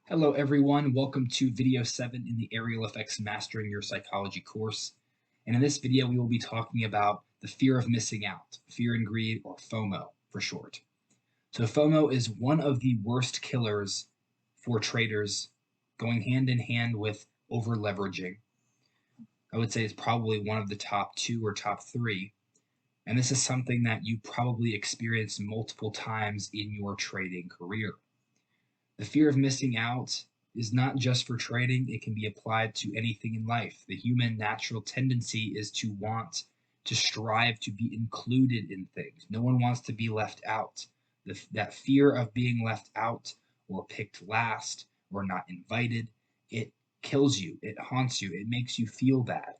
Hello, everyone. Welcome to video 7 in the Aerial Effects Mastering Your Psychology course. And in this video, we will be talking about the fear of missing out, fear and greed, or FOMO for short. So FOMO is one of the worst killers for traders, going hand in hand with over leveraging. I would say it's probably one of the top two or top three. And this is something that you probably experienced multiple times in your trading career. The fear of missing out is not just for trading, it can be applied to anything in life. The human natural tendency is to want to strive to be included in things. No one wants to be left out. That fear of being left out or picked last or not invited, it kills you, it haunts you, it makes you feel bad.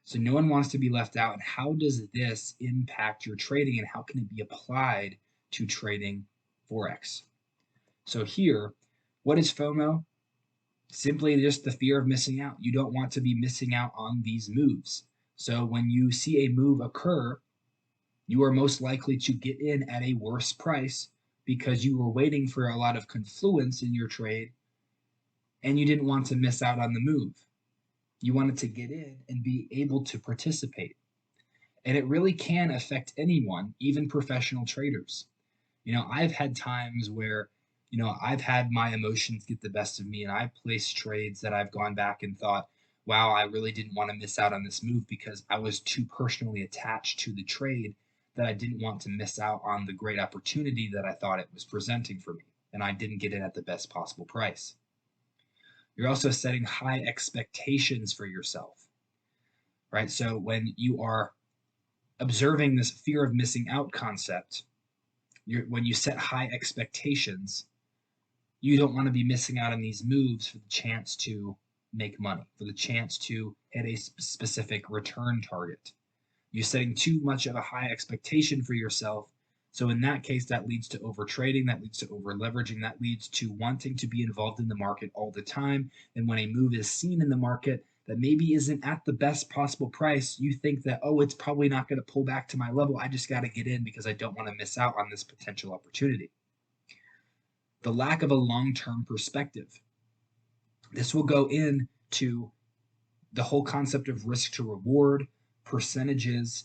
So no one wants to be left out. And how does this impact your trading and how can it be applied to trading Forex? So here, what is FOMO? Simply just the fear of missing out. You don't want to be missing out on these moves. So when you see a move occur, you are most likely to get in at a worse price because you were waiting for a lot of confluence in your trade and you didn't want to miss out on the move. You wanted to get in and be able to participate. And it really can affect anyone, even professional traders. I've had times where I've had my emotions get the best of me, and I've placed trades that I've gone back and thought, wow, I really didn't want to miss out on this move because I was too personally attached to the trade that I didn't want to miss out on the great opportunity that I thought it was presenting for me, and I didn't get it at the best possible price. You're also setting high expectations for yourself, right? So when you are observing this fear of missing out concept, when you set high expectations, you don't want to be missing out on these moves for the chance to make money, for the chance to hit a specific return target. You're setting too much of a high expectation for yourself. So in that case, that leads to over trading, that leads to over leveraging, that leads to wanting to be involved in the market all the time. And when a move is seen in the market that maybe isn't at the best possible price, you think that, oh, it's probably not going to pull back to my level. I just got to get in because I don't want to miss out on this potential opportunity. The lack of a long-term perspective. This will go into the whole concept of risk to reward, percentages.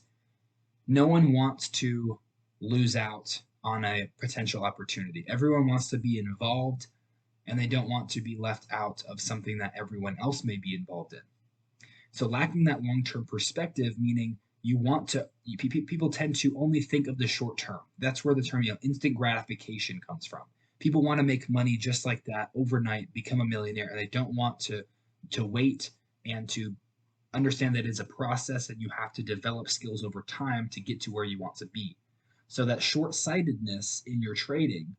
No one wants to lose out on a potential opportunity. Everyone wants to be involved, and they don't want to be left out of something that everyone else may be involved in. So lacking that long-term perspective, meaning people tend to only think of the short term. That's where the term, instant gratification comes from. People want to make money just like that overnight, become a millionaire, and they don't want to wait and to understand that it's a process and you have to develop skills over time to get to where you want to be. So that short-sightedness in your trading,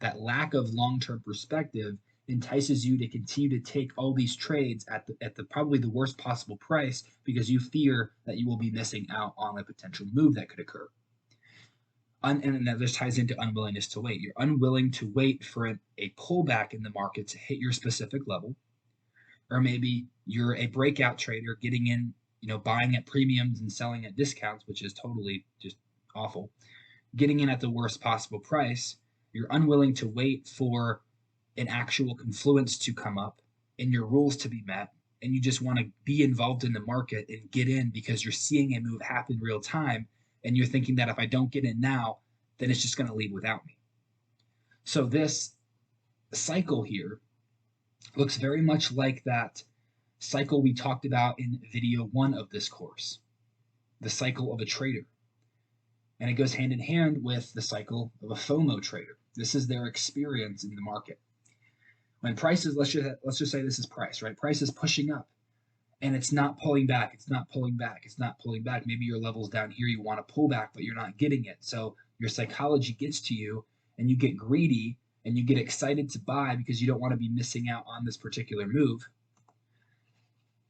that lack of long-term perspective, entices you to continue to take all these trades at the probably the worst possible price because you fear that you will be missing out on a potential move that could occur. And that just ties into unwillingness to wait. You're unwilling to wait for a pullback in the market to hit your specific level. Or maybe you're a breakout trader getting in, buying at premiums and selling at discounts, which is totally just awful. Getting in at the worst possible price. You're unwilling to wait for an actual confluence to come up and your rules to be met. And you just want to be involved in the market and get in because you're seeing a move happen real time. And you're thinking that if I don't get in now, then it's just going to leave without me. So this cycle here looks very much like that cycle we talked about in video 1 of this course, the cycle of a trader. And it goes hand in hand with the cycle of a FOMO trader. This is their experience in the market. When prices, let's just say this is price, right? Price is pushing up and it's not pulling back. It's not pulling back. It's not pulling back. Maybe your level's down here. You want to pull back, but you're not getting it. So your psychology gets to you and you get greedy and you get excited to buy because you don't want to be missing out on this particular move.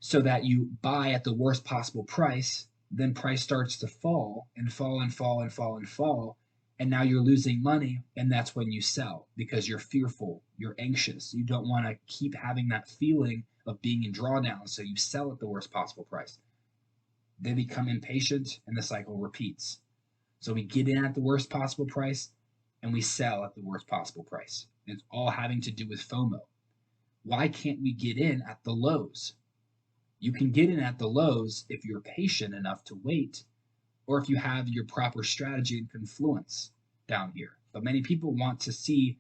So that you buy at the worst possible price, then price starts to fall and fall and fall and fall and fall. And now you're losing money, and that's when you sell because you're fearful, you're anxious. You don't want to keep having that feeling of being in drawdown, so you sell at the worst possible price. They become impatient, and the cycle repeats. So we get in at the worst possible price, and we sell at the worst possible price. It's all having to do with FOMO. why can't we get in at the lows? You can get in at the lows if you're patient enough to wait, or if you have your proper strategy and confluence down here. But many people want to see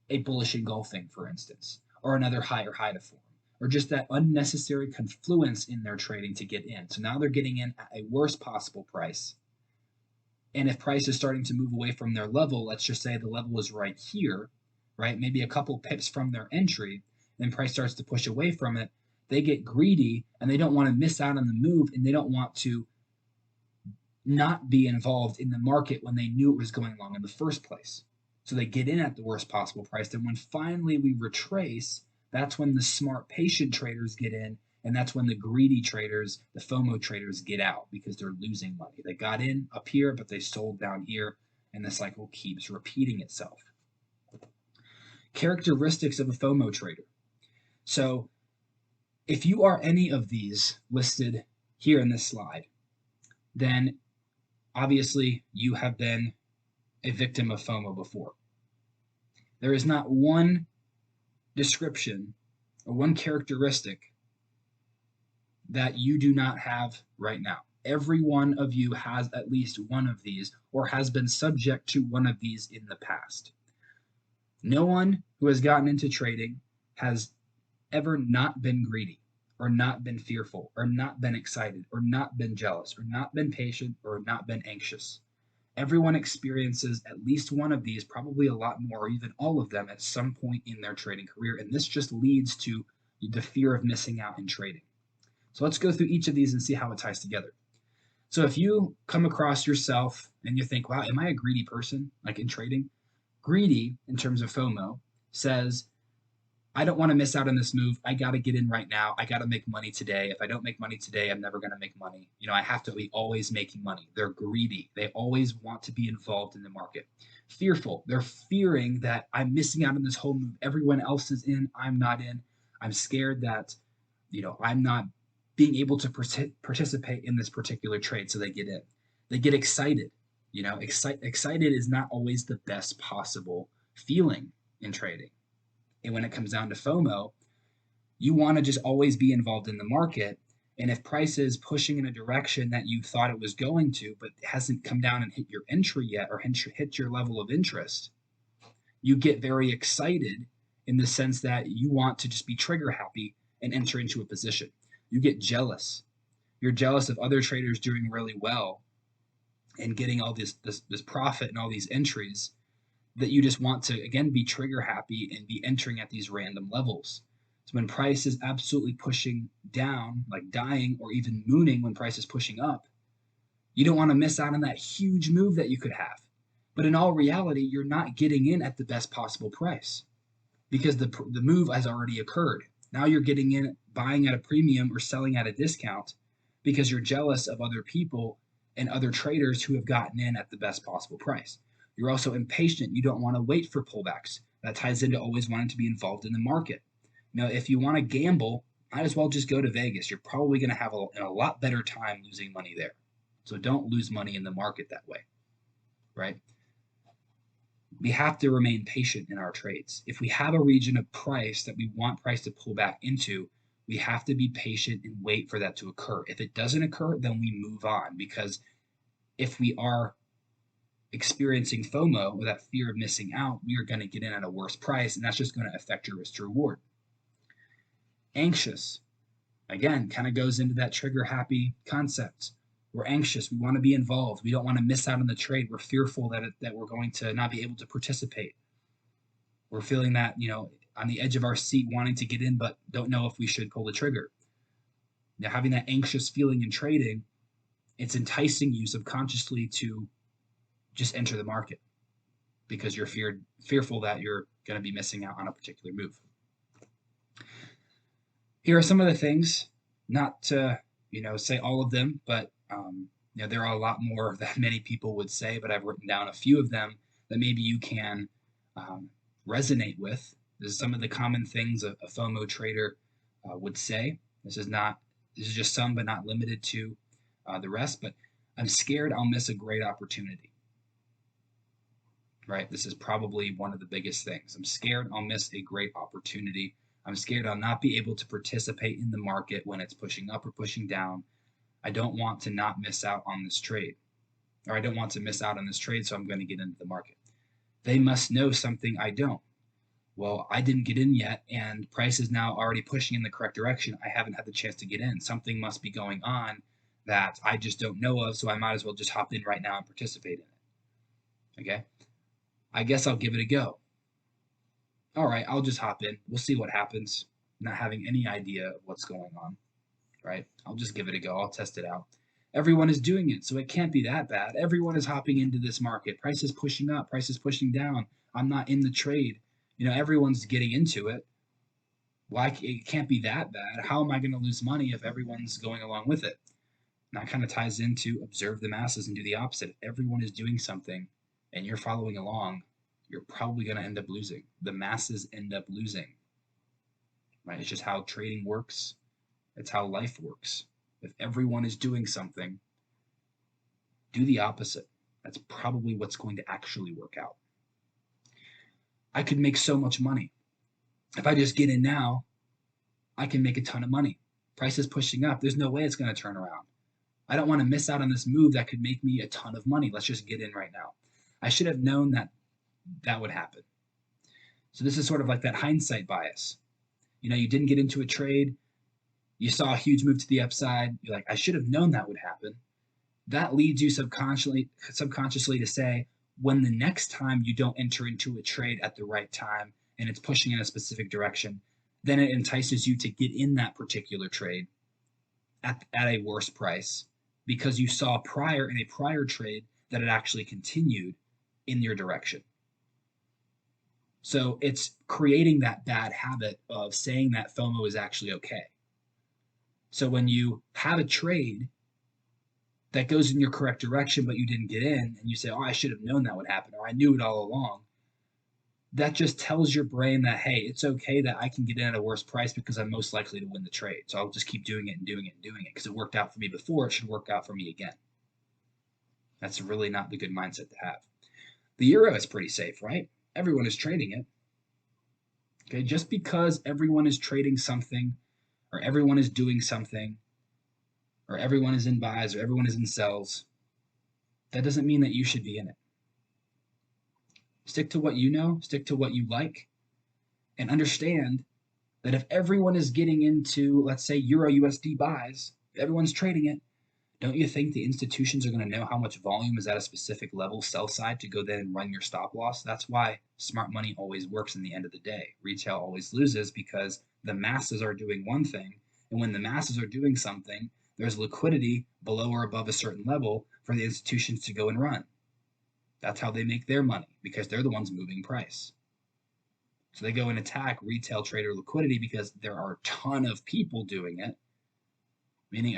a bullish engulfing, for instance, or another higher high to form, or just that unnecessary confluence in their trading to get in. So now they're getting in at a worst possible price. And if price is starting to move away from their level, let's just say the level is right here, right? Maybe a couple pips from their entry, then price starts to push away from it. They get greedy and they don't want to miss out on the move, and they don't want to not be involved in the market when they knew it was going long in the first place. So they get in at the worst possible price. Then when finally we retrace, that's when the smart, patient traders get in, and that's when the greedy traders, the FOMO traders, get out because they're losing money. They got in up here, but they sold down here, and the cycle keeps repeating itself. Characteristics of a FOMO trader. So if you are any of these listed here in this slide, then obviously you have been a victim of FOMO before. There is not one description or one characteristic that you do not have right now. Every one of you has at least one of these or has been subject to one of these in the past. No one who has gotten into trading has ever not been greedy or not been fearful or not been excited or not been jealous or not been patient or not been anxious. Everyone experiences at least one of these, probably a lot more, or even all of them at some point in their trading career. And this just leads to the fear of missing out in trading. So let's go through each of these and see how it ties together. So if you come across yourself and you think, wow, am I a greedy person, like in trading? Greedy, in terms of FOMO, says, I don't want to miss out on this move. I got to get in right now. I got to make money today. If I don't make money today, I'm never going to make money. I have to be always making money. They're greedy. They always want to be involved in the market. Fearful. They're fearing that I'm missing out on this whole move. Everyone else is in. I'm not in. I'm scared that, I'm not being able to participate in this particular trade. So they get in. They get excited. Excited is not always the best possible feeling in trading. And when it comes down to FOMO, you want to just always be involved in the market. And if price is pushing in a direction that you thought it was going to, but hasn't come down and hit your entry yet or hit your level of interest, you get very excited in the sense that you want to just be trigger happy and enter into a position. You get jealous. You're jealous of other traders doing really well and getting all this profit and all these entries, that you just want to, again, be trigger happy and be entering at these random levels. So when price is absolutely pushing down, like dying, or even mooning when price is pushing up, you don't want to miss out on that huge move that you could have. But in all reality, you're not getting in at the best possible price because the move has already occurred. Now you're getting in, buying at a premium or selling at a discount because you're jealous of other people and other traders who have gotten in at the best possible price. You're also impatient. You don't want to wait for pullbacks. That ties into always wanting to be involved in the market. If you want to gamble, might as well just go to Vegas. You're probably going to have a lot better time losing money there. So don't lose money in the market that way, right? We have to remain patient in our trades. If we have a region of price that we want price to pull back into, we have to be patient and wait for that to occur. If it doesn't occur, then we move on, because if we are experiencing FOMO, or that fear of missing out, we are going to get in at a worse price, and that's just going to affect your risk to reward. Anxious, again, kind of goes into that trigger happy concept. We're anxious. We want to be involved. We don't want to miss out on the trade. We're fearful that we're going to not be able to participate. We're feeling that, on the edge of our seat, wanting to get in, but don't know if we should pull the trigger. Now, having that anxious feeling in trading, it's enticing you subconsciously to just enter the market because you're fearful that you're going to be missing out on a particular move. Here are some of the things, not to say all of them, but there are a lot more that many people would say, but I've written down a few of them that maybe you can resonate with. This is some of the common things a FOMO trader would say. This is just some, but not limited to the rest. But I'm scared I'll miss a great opportunity. Right? This is probably one of the biggest things. I'm scared I'll miss a great opportunity. I'm scared I'll not be able to participate in the market when it's pushing up or pushing down. I don't want to not miss out on this trade, or I don't want to miss out on this trade, so I'm going to get into the market. They must know something I don't. Well, I didn't get in yet, and price is now already pushing in the correct direction. I haven't had the chance to get in. Something must be going on that I just don't know of, so I might as well just hop in right now and participate in it. Okay? I guess I'll give it a go. All right, I'll just hop in. We'll see what happens. Not having any idea of what's going on, right? I'll just give it a go. I'll test it out. Everyone is doing it, so it can't be that bad. Everyone is hopping into this market. Price is pushing up, price is pushing down. I'm not in the trade. Everyone's getting into it. Why it can't be that bad? How am I going to lose money if everyone's going along with it? And that kind of ties into observe the masses and do the opposite. If everyone is doing something and you're following along, you're probably going to end up losing. The masses end up losing, right? It's just how trading works. It's how life works. If everyone is doing something, do the opposite. That's probably what's going to actually work out. I could make so much money. If I just get in now, I can make a ton of money. Price is pushing up. There's no way it's going to turn around. I don't want to miss out on this move that could make me a ton of money. Let's just get in right now. I should have known that that would happen. So this is sort of like that hindsight bias. You didn't get into a trade. You saw a huge move to the upside. You're like, I should have known that would happen. That leads you subconsciously to say, when the next time you don't enter into a trade at the right time and it's pushing in a specific direction, then it entices you to get in that particular trade at a worse price because you saw in a prior trade that it actually continued in your direction. So it's creating that bad habit of saying that FOMO is actually okay. So when you have a trade that goes in your correct direction, but you didn't get in, and you say, oh, I should have known that would happen, or I knew it all along, that just tells your brain that, hey, it's okay that I can get in at a worse price because I'm most likely to win the trade. So I'll just keep doing it and doing it and doing it because it worked out for me before. It should work out for me again. That's really not the good mindset to have. The euro is pretty safe, right? Everyone is trading it. Okay, just because everyone is trading something, or everyone is doing something, or everyone is in buys, or everyone is in sells, that doesn't mean that you should be in it. Stick to what you know, stick to what you like, and understand that if everyone is getting into, let's say, Euro USD buys, everyone's trading it, don't you think the institutions are going to know how much volume is at a specific level, sell side, to go then and run your stop loss? That's why smart money always works in the end of the day. Retail always loses because the masses are doing one thing, and when the masses are doing something, there's liquidity below or above a certain level for the institutions to go and run. That's how they make their money, because they're the ones moving price. So they go and attack retail trader liquidity because there are a ton of people doing it, meaning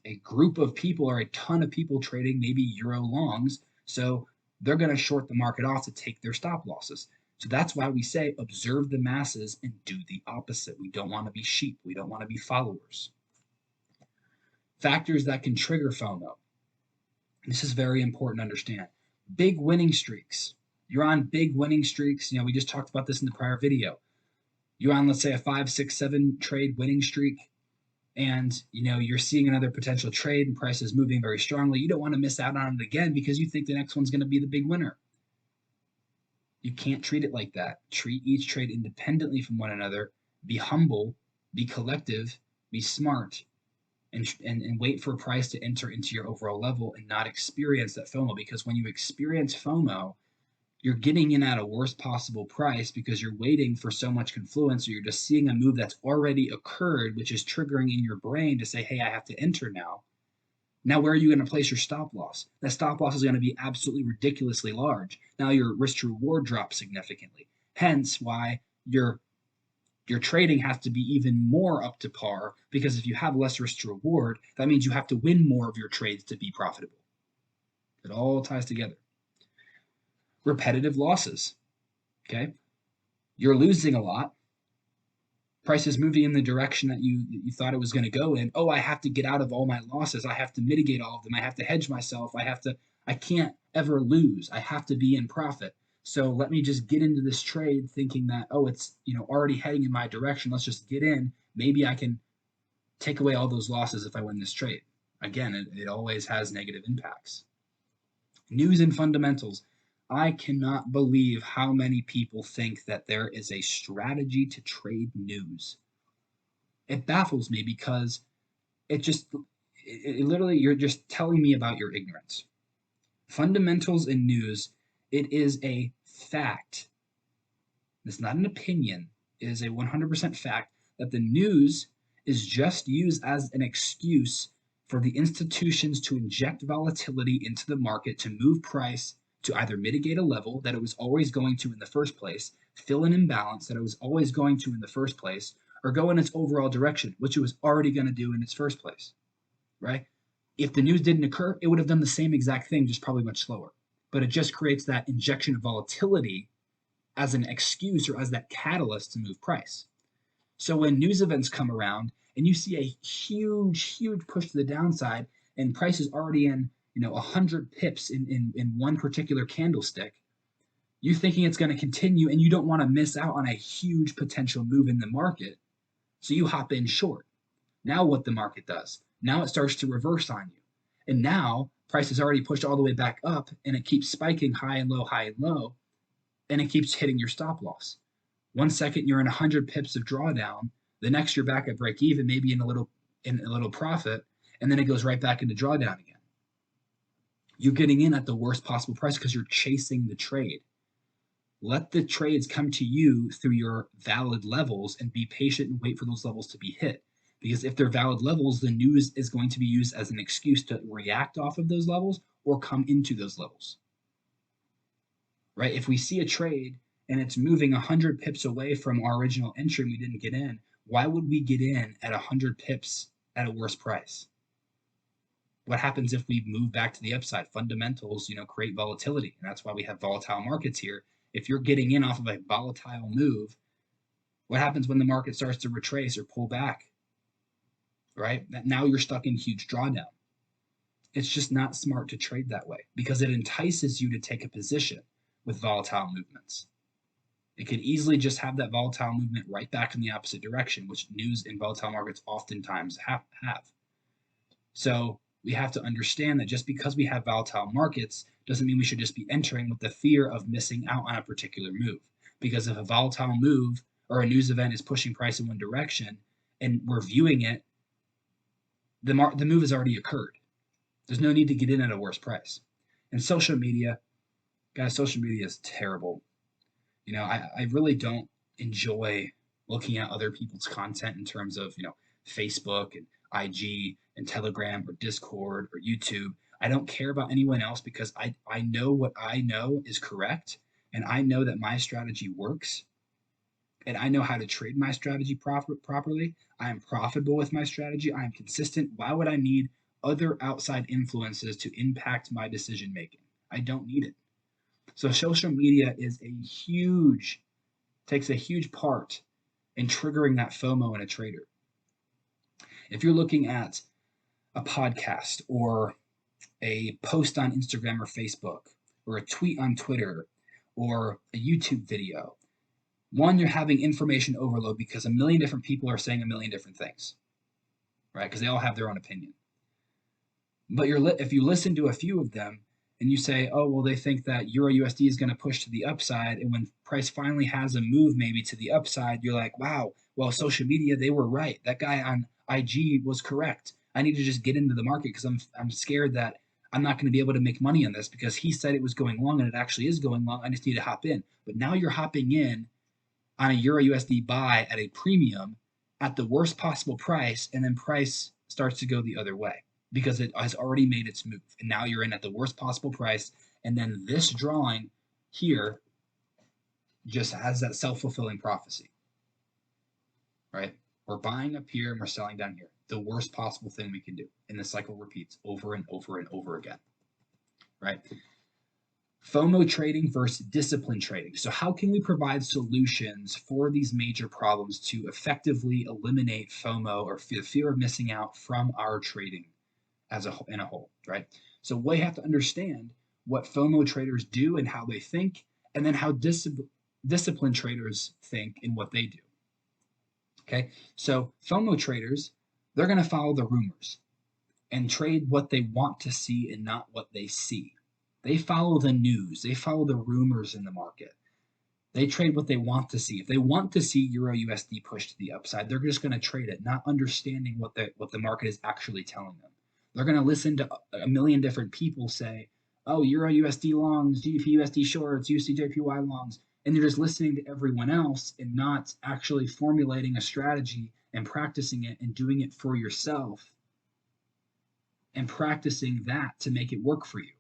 a group of people or a ton of people trading maybe euro longs. So they're going to short the market off to take their stop losses. So that's why we say observe the masses and do the opposite. We don't want to be sheep. We don't want to be followers. Factors that can trigger FOMO. This is very important to understand. Big winning streaks. You're on big winning streaks. We just talked about this in the prior video. You're on, let's say, a 5, 6, 7 trade winning streak, and you're seeing another potential trade and price is moving very strongly. You don't want to miss out on it again because you think the next one's going to be the big winner. You can't treat it like that. Treat each trade independently from one another. Be humble, be collective, be smart, and wait for a price to enter into your overall level and not experience that FOMO. Because when you experience FOMO, you're getting in at a worst possible price because you're waiting for so much confluence, or you're just seeing a move that's already occurred, which is triggering in your brain to say, hey, I have to enter now. Now, where are you going to place your stop loss? That stop loss is going to be absolutely ridiculously large. Now your risk to reward drops significantly. Hence why your trading has to be even more up to par, because if you have less risk to reward, that means you have to win more of your trades to be profitable. It all ties together. Repetitive losses. Okay, you're losing a lot. Price is moving in the direction that you thought it was going to go in. Oh, I have to get out of all my losses. I have to mitigate all of them. I have to hedge myself. I can't ever lose. I have to be in profit. So let me just get into this trade thinking that, oh, it's, already heading in my direction. Let's just get in. Maybe I can take away all those losses if I win this trade. Again, it always has negative impacts. News and fundamentals. I cannot believe how many people think that there is a strategy to trade news. It baffles me because it literally, you're just telling me about your ignorance. Fundamentals in news, it is a fact. It's not an opinion. It is a 100% fact that the news is just used as an excuse for the institutions to inject volatility into the market to move price to either mitigate a level that it was always going to in the first place, fill an imbalance that it was always going to in the first place, or go in its overall direction, which it was already going to do in its first place, right? If the news didn't occur, it would have done the same exact thing, just probably much slower. But it just creates that injection of volatility as an excuse or as that catalyst to move price. So when news events come around and you see a huge push to the downside and price is already in 100 pips in one particular candlestick, you're thinking it's going to continue and you don't want to miss out on a huge potential move in the market. So you hop in short. Now what the market does, now it starts to reverse on you. And now price is already pushed all the way back up and it keeps spiking high and low, and it keeps hitting your stop loss. 1 second you're in 100 pips of drawdown, the next you're back at break even, maybe in a little profit, and then it goes right back into drawdown again. You're getting in at the worst possible price because you're chasing the trade. Let the trades come to you through your valid levels and be patient and wait for those levels to be hit. Because if they're valid levels, the news is going to be used as an excuse to react off of those levels or come into those levels. Right? If we see a trade and it's moving 100 pips away from our original entry and we didn't get in, why would we get in at 100 pips at a worse price? What happens if we move back to the upside? Fundamentals, create volatility. And that's why we have volatile markets here. If you're getting in off of a volatile move, what happens when the market starts to retrace or pull back? Right? Now you're stuck in huge drawdown. It's just not smart to trade that way because it entices you to take a position with volatile movements. It could easily just have that volatile movement right back in the opposite direction, which news in volatile markets oftentimes have. So we have to understand that just because we have volatile markets doesn't mean we should just be entering with the fear of missing out on a particular move. Because if a volatile move or a news event is pushing price in one direction and we're viewing it, the move has already occurred. There's no need to get in at a worse price. And social media, guys, social media is terrible. I really don't enjoy looking at other people's content in terms of, Facebook and IG and Telegram or Discord or YouTube. I don't care about anyone else because I know what I know is correct. And I know that my strategy works. And I know how to trade my strategy properly. I am profitable with my strategy. I am consistent. Why would I need other outside influences to impact my decision making? I don't need it. So social media takes a huge part in triggering that FOMO in a trader. If you're looking at a podcast or a post on Instagram or Facebook or a tweet on Twitter or a YouTube video, one, you're having information overload because a million different people are saying a million different things, right? Because they all have their own opinion. But if you listen to a few of them and you say, oh, well, they think that Euro USD is going to push to the upside, and when price finally has a move maybe to the upside, you're like, wow, well, social media, they were right. That guy on IG was correct. I need to just get into the market because I'm scared that I'm not going to be able to make money on this because he said it was going long and it actually is going long. I just need to hop in. But now you're hopping in on a Euro USD buy at a premium at the worst possible price, and then price starts to go the other way because it has already made its move. And now you're in at the worst possible price. And then this drawing here just has that self-fulfilling prophecy, right? We're buying up here and we're selling down here. The worst possible thing we can do. And the cycle repeats over and over and over again, right? FOMO trading versus discipline trading. So how can we provide solutions for these major problems to effectively eliminate FOMO or fear of missing out from our trading in a whole, right? So we have to understand what FOMO traders do and how they think, and then how disciplined traders think in what they do. Okay, so FOMO traders, they're going to follow the rumors and trade what they want to see and not what they see. They follow the news, they follow the rumors in the market. They trade what they want to see. If they want to see Euro USD push to the upside, they're just going to trade it, not understanding what the market is actually telling them. They're going to listen to a million different people say, oh, Euro USD longs, GBP USD shorts, USD JPY longs, and they're just listening to everyone else and not actually formulating a strategy and practicing it and doing it for yourself and practicing that to make it work for you.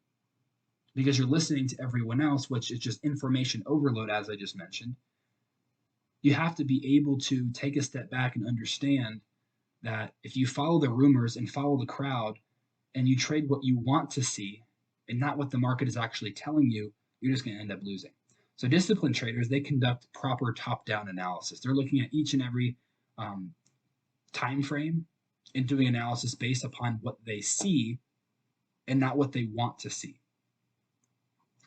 Because you're listening to everyone else, which is just information overload, as I just mentioned. You have to be able to take a step back and understand that if you follow the rumors and follow the crowd and you trade what you want to see and not what the market is actually telling you, you're just going to end up losing. So disciplined traders, they conduct proper top-down analysis. They're looking at each and every time frame and doing analysis based upon what they see and not what they want to see.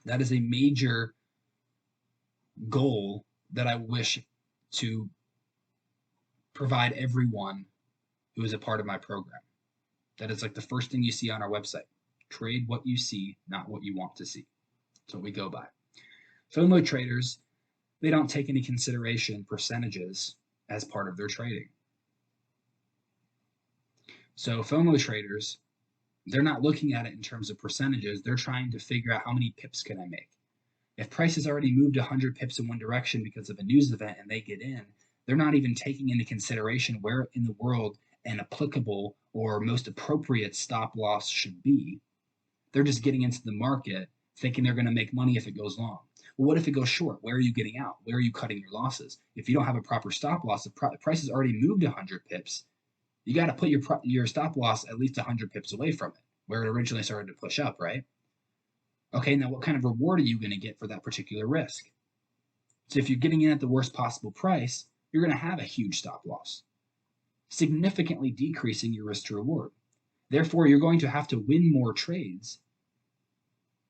That is a major goal that I wish to provide everyone who is a part of my program. That is like the first thing you see on our website. Trade what you see, not what you want to see. That's what we go by. FOMO traders, they don't take any consideration percentages as part of their trading. So FOMO traders, they're not looking at it in terms of percentages. They're trying to figure out how many pips can I make. If price has already moved 100 pips in one direction because of a news event and they get in, they're not even taking into consideration where in the world an applicable or most appropriate stop loss should be. They're just getting into the market thinking they're going to make money if it goes long. Well, what if it goes short? Where are you getting out? Where are you cutting your losses? If you don't have a proper stop loss, the price has already moved 100 pips. You got to put your stop loss at least 100 pips away from it, where it originally started to push up, right? Okay, now what kind of reward are you going to get for that particular risk? So if you're getting in at the worst possible price, you're going to have a huge stop loss, significantly decreasing your risk to reward. Therefore, you're going to have to win more trades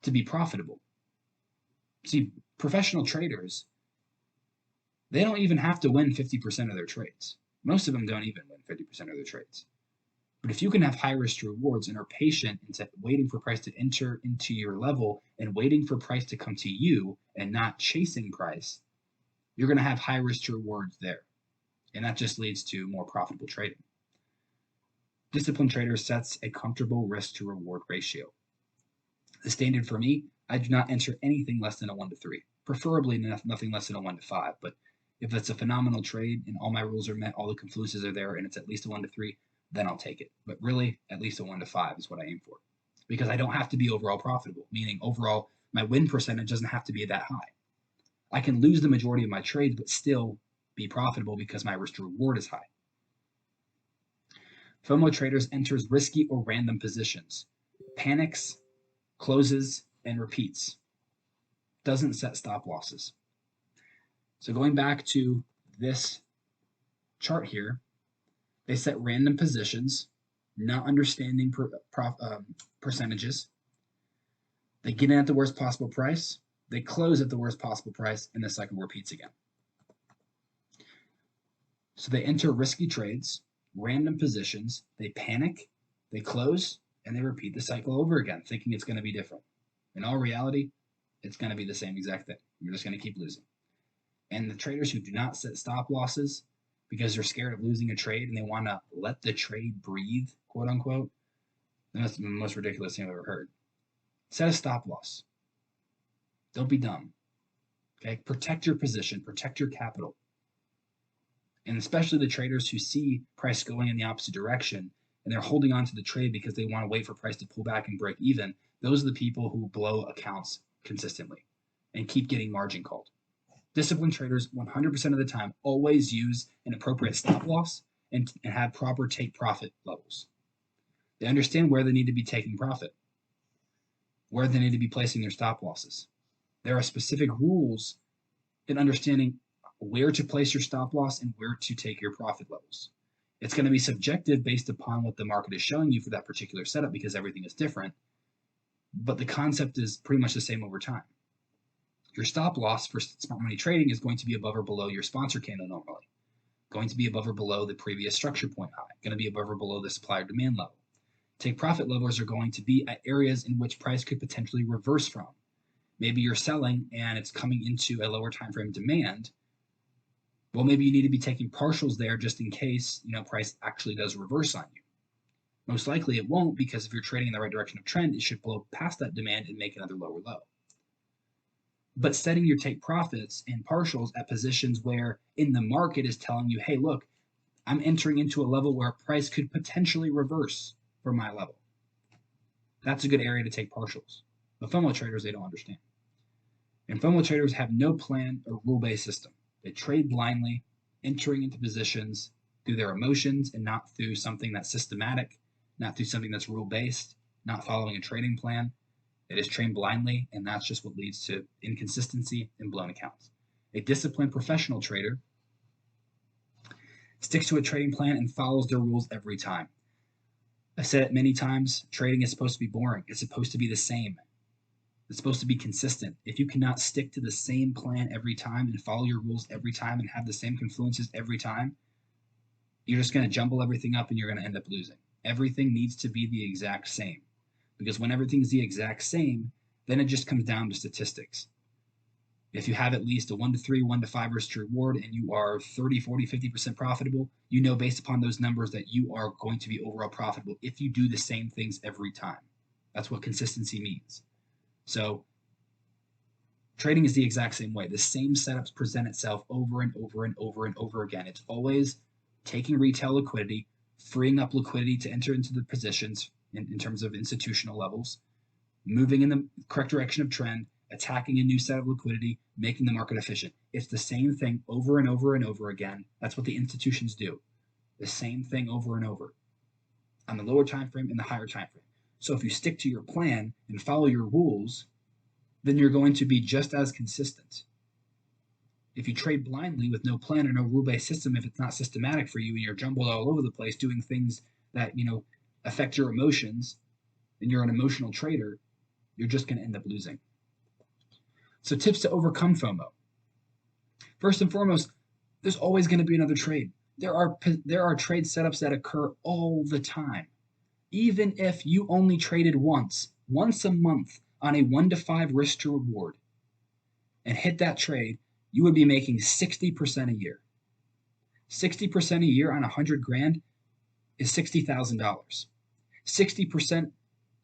to be profitable. See, professional traders, they don't even have to win 50% of their trades. Most of them don't even win 50% of their trades. But if you can have high risk to rewards and are patient into waiting for price to enter into your level and waiting for price to come to you and not chasing price, you're going to have high risk to rewards there. And that just leads to more profitable trading. Disciplined trader sets a comfortable risk to reward ratio. The standard for me, I do not enter anything less than a 1 to 3, preferably nothing less than a 1 to 5. But if it's a phenomenal trade and all my rules are met, all the confluences are there, and it's at least a 1 to 3, then I'll take it. But really, at least a 1 to 5 is what I aim for. Because I don't have to be overall profitable, meaning overall, my win percentage doesn't have to be that high. I can lose the majority of my trades, but still be profitable because my risk to reward is high. FOMO traders enters risky or random positions, panics, closes, and repeats. Doesn't set stop losses. So going back to this chart here, they set random positions, not understanding percentages. They get in at the worst possible price. They close at the worst possible price, and the cycle repeats again. So they enter risky trades, random positions. They panic, they close, and they repeat the cycle over again, thinking it's going to be different. In all reality, it's going to be the same exact thing. You're just going to keep losing. And the traders who do not set stop losses because they're scared of losing a trade and they want to let the trade breathe, quote unquote, that's the most ridiculous thing I've ever heard. Set a stop loss. Don't be dumb. Okay? Protect your position, protect your capital. And especially the traders who see price going in the opposite direction and they're holding on to the trade because they want to wait for price to pull back and break even, those are the people who blow accounts consistently and keep getting margin called. Disciplined traders 100% of the time always use an appropriate stop loss and have proper take profit levels. They understand where they need to be taking profit, where they need to be placing their stop losses. There are specific rules in understanding where to place your stop loss and where to take your profit levels. It's going to be subjective based upon what the market is showing you for that particular setup because everything is different, but the concept is pretty much the same over time. Your stop loss for smart money trading is going to be above or below your sponsor candle normally, going to be above or below the previous structure point high, going to be above or below the supply or demand level. Take profit levels are going to be at areas in which price could potentially reverse from. Maybe you're selling and it's coming into a lower time frame demand. Well, maybe you need to be taking partials there just in case, price actually does reverse on you. Most likely it won't, because if you're trading in the right direction of trend, it should blow past that demand and make another lower low. But setting your take profits and partials at positions where in the market is telling you, hey, look, I'm entering into a level where price could potentially reverse from my level. That's a good area to take partials. But FOMO traders, they don't understand. And FOMO traders have no plan or rule-based system. They trade blindly, entering into positions through their emotions and not through something that's systematic, not through something that's rule-based, not following a trading plan. It is trained blindly, and that's just what leads to inconsistency and blown accounts. A disciplined professional trader sticks to a trading plan and follows their rules every time. I've said it many times, trading is supposed to be boring. It's supposed to be the same. It's supposed to be consistent. If you cannot stick to the same plan every time and follow your rules every time and have the same confluences every time, you're just going to jumble everything up and you're going to end up losing. Everything needs to be the exact same. Because when everything's the exact same, then it just comes down to statistics. If you have at least a 1 to 3, 1 to 5 risk to reward, and you are 30, 40, 50% profitable, you know based upon those numbers that you are going to be overall profitable if you do the same things every time. That's what consistency means. So trading is the exact same way. The same setups present itself over and over and over and over again. It's always taking retail liquidity, freeing up liquidity to enter into the positions in terms of institutional levels, moving in the correct direction of trend, attacking a new set of liquidity, making the market efficient. It's the same thing over and over and over again. That's what the institutions do. The same thing over and over on the lower time frame and the higher time frame. So if you stick to your plan and follow your rules, then you're going to be just as consistent. If you trade blindly with no plan or no rule-based system, if it's not systematic for you and you're jumbled all over the place doing things that, affect your emotions, and you're an emotional trader, you're just going to end up losing. So tips to overcome FOMO. First and foremost, there's always going to be another trade. There are trade setups that occur all the time. Even if you only traded once a month on a 1 to 5 risk to reward and hit that trade, you would be making 60% a year. 60% a year on 100 grand is $60,000. 60%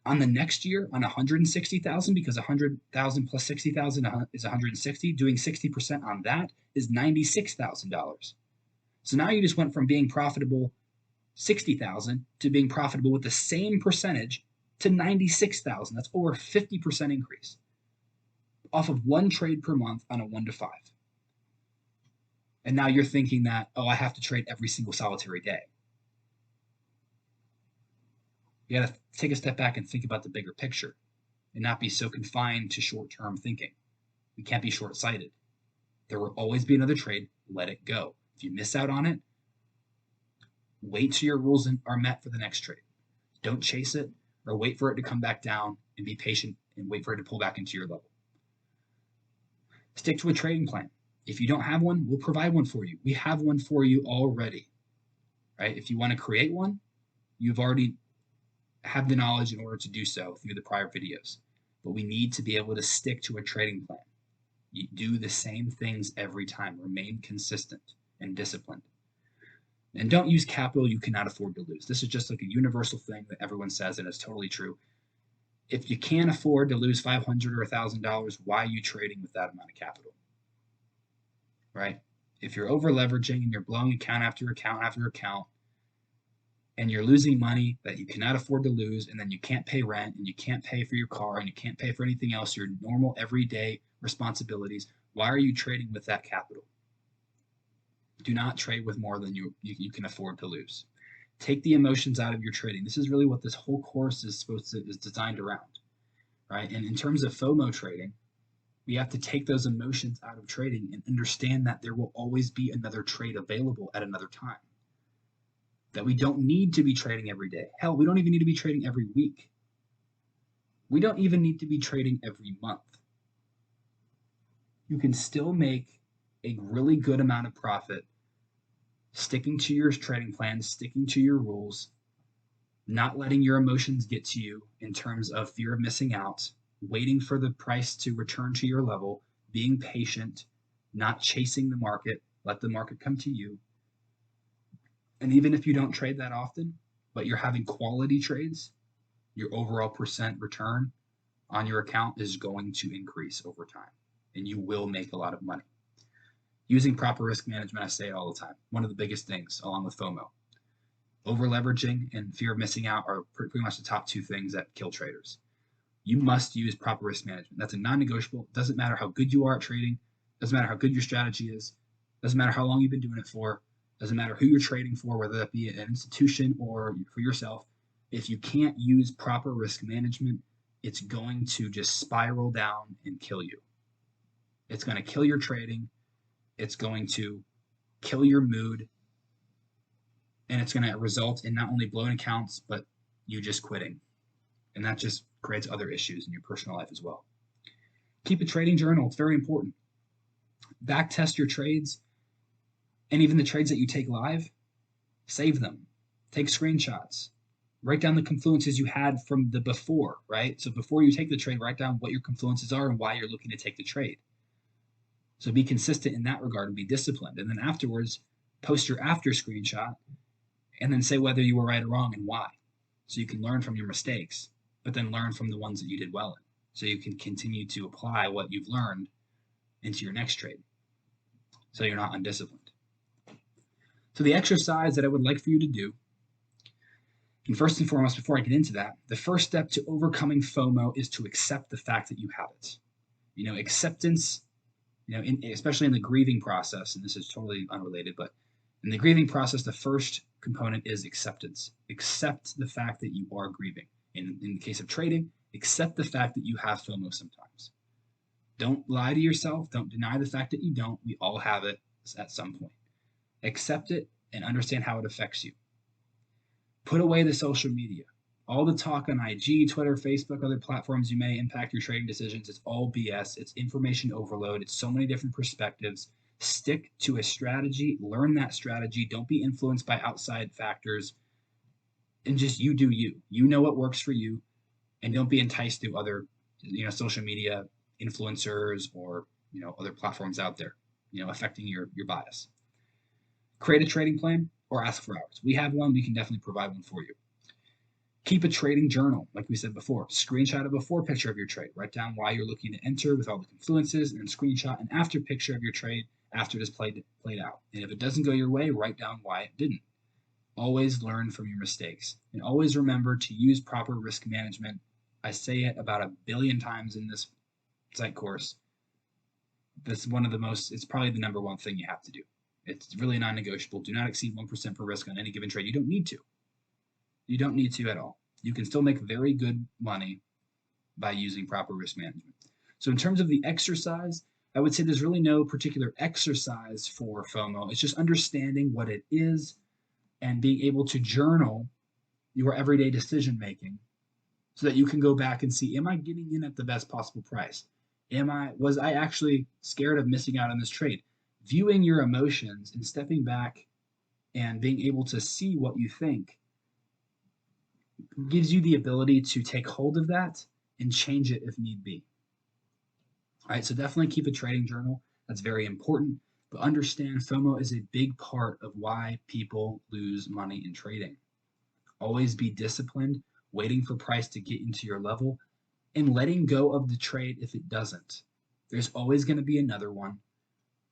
on the next year on 160,000, because 100,000 plus 60,000 is 160. Doing 60% on that is $96,000. So now you just went from being profitable 60,000 to being profitable with the same percentage to 96,000. That's over a 50% increase off of one trade per month on a 1 to 5. And now you're thinking that, I have to trade every single solitary day. You got to take a step back and think about the bigger picture and not be so confined to short-term thinking. We can't be short-sighted. There will always be another trade. Let it go. If you miss out on it, wait till your rules are met for the next trade. Don't chase it or wait for it to come back down, and be patient and wait for it to pull back into your level. Stick to a trading plan. If you don't have one, we'll provide one for you. We have one for you already, right? If you want to create one, you've already have the knowledge in order to do so through the prior videos. But we need to be able to stick to a trading plan. You do the same things every time. Remain consistent and disciplined. And don't use capital you cannot afford to lose. This is just like a universal thing that everyone says, and it's totally true. If you can't afford to lose $500 or $1,000, why are you trading with that amount of capital? Right? If you're over leveraging and you're blowing account after account after account, and you're losing money that you cannot afford to lose, and then you can't pay rent, and you can't pay for your car, and you can't pay for anything else, your normal everyday responsibilities, why are you trading with that capital? Do not trade with more than you can afford to lose. Take the emotions out of your trading. This is really what this whole course is designed around, right? And in terms of FOMO trading, we have to take those emotions out of trading and understand that there will always be another trade available at another time. That we don't need to be trading every day. Hell, we don't even need to be trading every week. We don't even need to be trading every month. you can still make a really good amount of profit sticking to your trading plan, sticking to your rules, not letting your emotions get to you in terms of fear of missing out, waiting for the price to return to your level, being patient, not chasing the market, let the market come to you. And even if you don't trade that often, but you're having quality trades, your overall percent return on your account is going to increase over time, and you will make a lot of money. Using proper risk management, I say it all the time, one of the biggest things along with FOMO. Over leveraging and fear of missing out are pretty much the top two things that kill traders. You must use proper risk management. That's a non-negotiable. Doesn't matter how good you are at trading. Doesn't matter how good your strategy is. Doesn't matter how long you've been doing it for. Doesn't matter who you're trading for, whether that be an institution or for yourself. If you can't use proper risk management, it's going to just spiral down and kill you. It's going to kill your trading. It's going to kill your mood. And it's going to result in not only blown accounts, but you just quitting. And that just creates other issues in your personal life as well. Keep a trading journal. It's very important. Back test your trades, and even the trades that you take live, save them. Take screenshots. Write down the confluences you had from the before, right? So before you take the trade, write down what your confluences are and why you're looking to take the trade. So be consistent in that regard and be disciplined. And then afterwards, post your after screenshot and then say whether you were right or wrong and why. So you can learn from your mistakes, but then learn from the ones that you did well in. So you can continue to apply what you've learned into your next trade. So you're not undisciplined. So the exercise that I would like for you to do, and first and foremost, before I get into that, the first step to overcoming FOMO is to accept the fact that you have it. Acceptance, especially in the grieving process, and this is totally unrelated, but in the grieving process, the first component is acceptance. Accept the fact that you are grieving. In the case of trading, accept the fact that you have FOMO sometimes. Don't lie to yourself. Don't deny the fact that you don't. We all have it at some point. Accept it and understand how it affects you. Put away the social media. All the talk on IG, Twitter, Facebook, other platforms you may impact your trading decisions, it's all BS. It's information overload. It's so many different perspectives. Stick to a strategy. Learn that strategy. Don't be influenced by outside factors. And just you do you. You know what works for you. And don't be enticed through other, social media influencers or, other platforms out there, affecting your bias. Create a trading plan or ask for ours. We have one. We can definitely provide one for you. Keep a trading journal, like we said before. Screenshot a before picture of your trade. Write down why you're looking to enter with all the confluences, and then screenshot an after picture of your trade after it is played out. And if it doesn't go your way, write down why it didn't. Always learn from your mistakes. And always remember to use proper risk management. I say it about 1 billion times in this site course. That's it's probably the number one thing you have to do. It's really non-negotiable. Do not exceed 1% per risk on any given trade. You don't need to. You don't need to at all. You can still make very good money by using proper risk management. So in terms of the exercise, I would say there's really no particular exercise for FOMO. It's just understanding what it is and being able to journal your everyday decision making so that you can go back and see, am I getting in at the best possible price? Was I actually scared of missing out on this trade? Viewing your emotions and stepping back and being able to see what you think gives you the ability to take hold of that and change it if need be. All right, so definitely keep a trading journal. That's very important. But understand FOMO is a big part of why people lose money in trading. Always be disciplined, waiting for price to get into your level, and letting go of the trade if it doesn't. There's always going to be another one.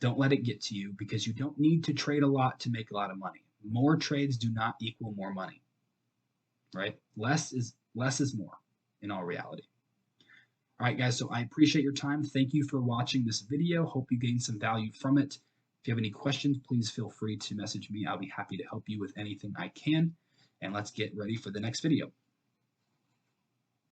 Don't let it get to you because you don't need to trade a lot to make a lot of money. More trades do not equal more money, right? Less is more in all reality. All right, guys, so I appreciate your time. Thank you for watching this video. Hope you gained some value from it. If you have any questions, please feel free to message me. I'll be happy to help you with anything I can. And let's get ready for the next video.